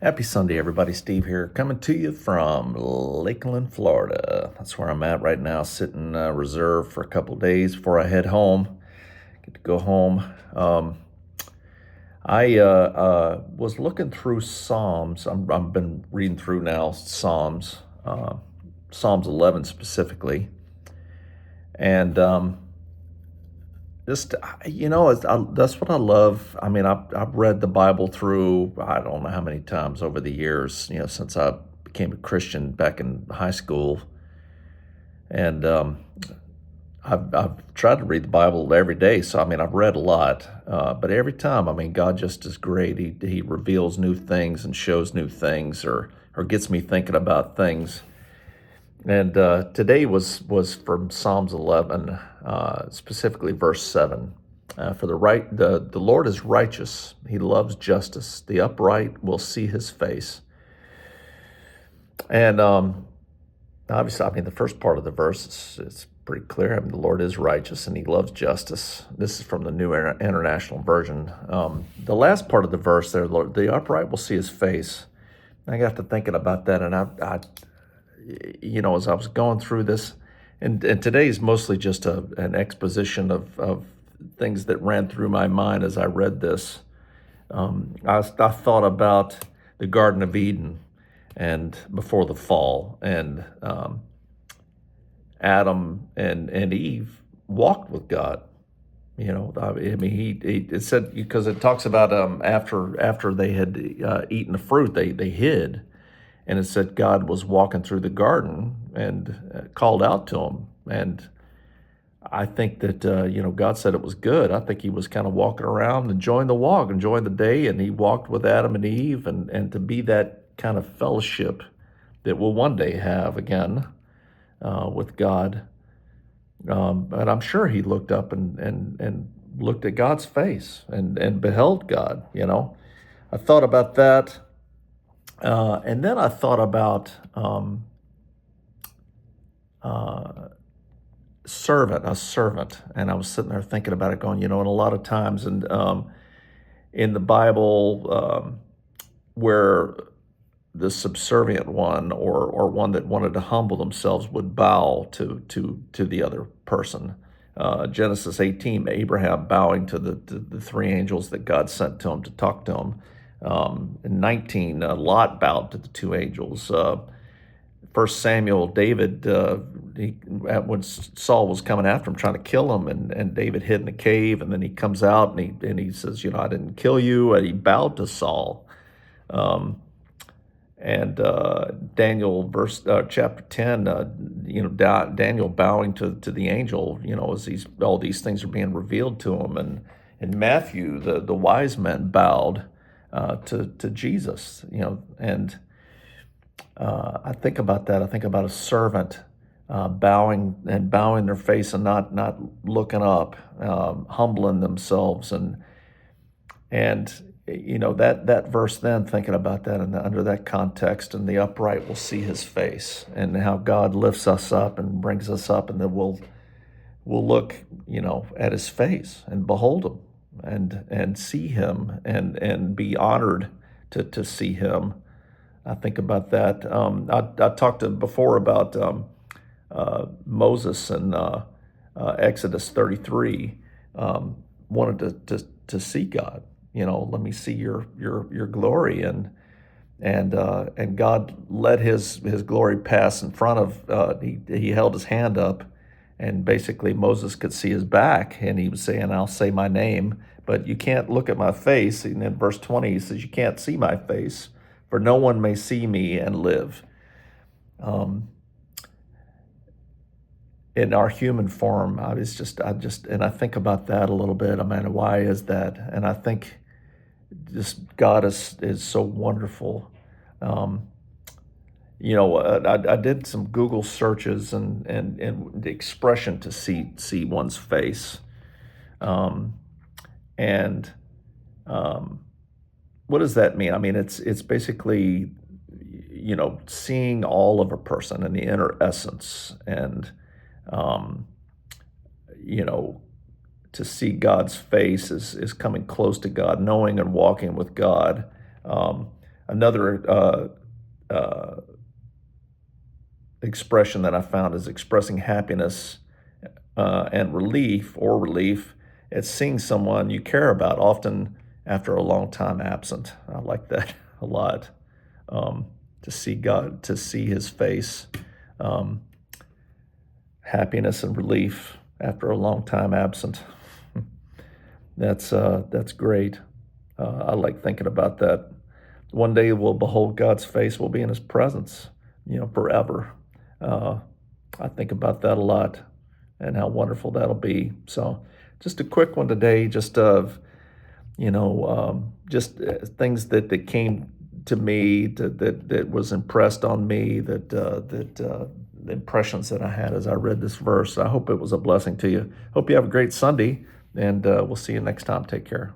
Happy Sunday, everybody. Steve here, coming to you from Lakeland, Florida. That's where I'm at right now, sitting reserved for a couple days before I head home. Get to go home. I was looking through Psalms. I've been reading through now Psalms, Psalms 11 specifically, and just that's what I love. I mean, I've read the Bible through I don't know how many times over the years. Since I became a Christian back in high school, and I've tried to read the Bible every day. So I mean, I've read a lot, but every time, I mean, God just is great. He reveals new things and shows new things, or gets me thinking about things. And today was from Psalms 11, specifically verse 7. For the Lord is righteous; He loves justice. The upright will see His face. And obviously, I mean, the first part of the verse it's pretty clear. I mean, the Lord is righteous and He loves justice. This is from the New International Version. The last part of the verse there, Lord, the upright will see His face. I got to thinking about that, and as I was going through this, and today is mostly just an exposition of things that ran through my mind as I read this. I thought about the Garden of Eden and before the fall, and Adam and Eve walked with God. I mean, it said, because it talks about after they had eaten the fruit, they hid, and it said God was walking through the garden and called out to him. And I think that God said it was good. I think He was kind of walking around, enjoying the walk, enjoying the day, and He walked with Adam and Eve, and to be that kind of fellowship that we'll one day have again with God. But I'm sure He looked up and looked at God's face and beheld God. I thought about that. And then I thought about a servant, and I was sitting there thinking about it, going, and a lot of times, and in the Bible, where the subservient one or one that wanted to humble themselves would bow to the other person. Genesis 18, Abraham bowing to the three angels that God sent to him to talk to him. In 19, Lot bowed to the two angels. First Samuel, David, when Saul was coming after him, trying to kill him, and David hid in the cave, and then he comes out and he says, I didn't kill you, and he bowed to Saul. And Daniel, chapter 10, Daniel bowing to the angel, as all these things are being revealed to him. And in Matthew, the wise men bowed to Jesus, and I think about that. I think about a servant bowing their face and not looking up, humbling themselves, and that verse. Then thinking about that and under that context, and the upright will see His face, and how God lifts us up and brings us up, and then we'll look at His face and behold Him and see Him and be honored to see Him. I think about that. I talked before about Moses and Exodus 33, wanted to see God. Let me see your glory, and God let His glory pass in front of. He held His hand up, and basically Moses could see his back, and He was saying, "I'll say my name, but you can't look at my face." And in verse 20, He says, "You can't see my face, for no one may see me and live." In our human form, and I think about that a little bit. I mean, why is that? And I think just God is so wonderful. I did some Google searches and the expression to see one's face, and what does that mean? I mean, it's basically seeing all of a person in the inner essence, and um, you know to see God's face is coming close to God, knowing and walking with God. Um, Another uh, expression that I found is expressing happiness and relief at seeing someone you care about, often after a long time absent. I like that a lot. Um, to see God, to see His face, um, happiness and relief after a long time absent. That's great. I like thinking about that. One day we'll behold God's face. We'll be in His presence, forever. Uh, I think about that a lot and how wonderful that'll be. So, just a quick one today, just of just things that came to me that was impressed on me the impressions that I had as I read this verse. I hope it was a blessing to you. Hope you have a great Sunday, and we'll see you next time. Take care.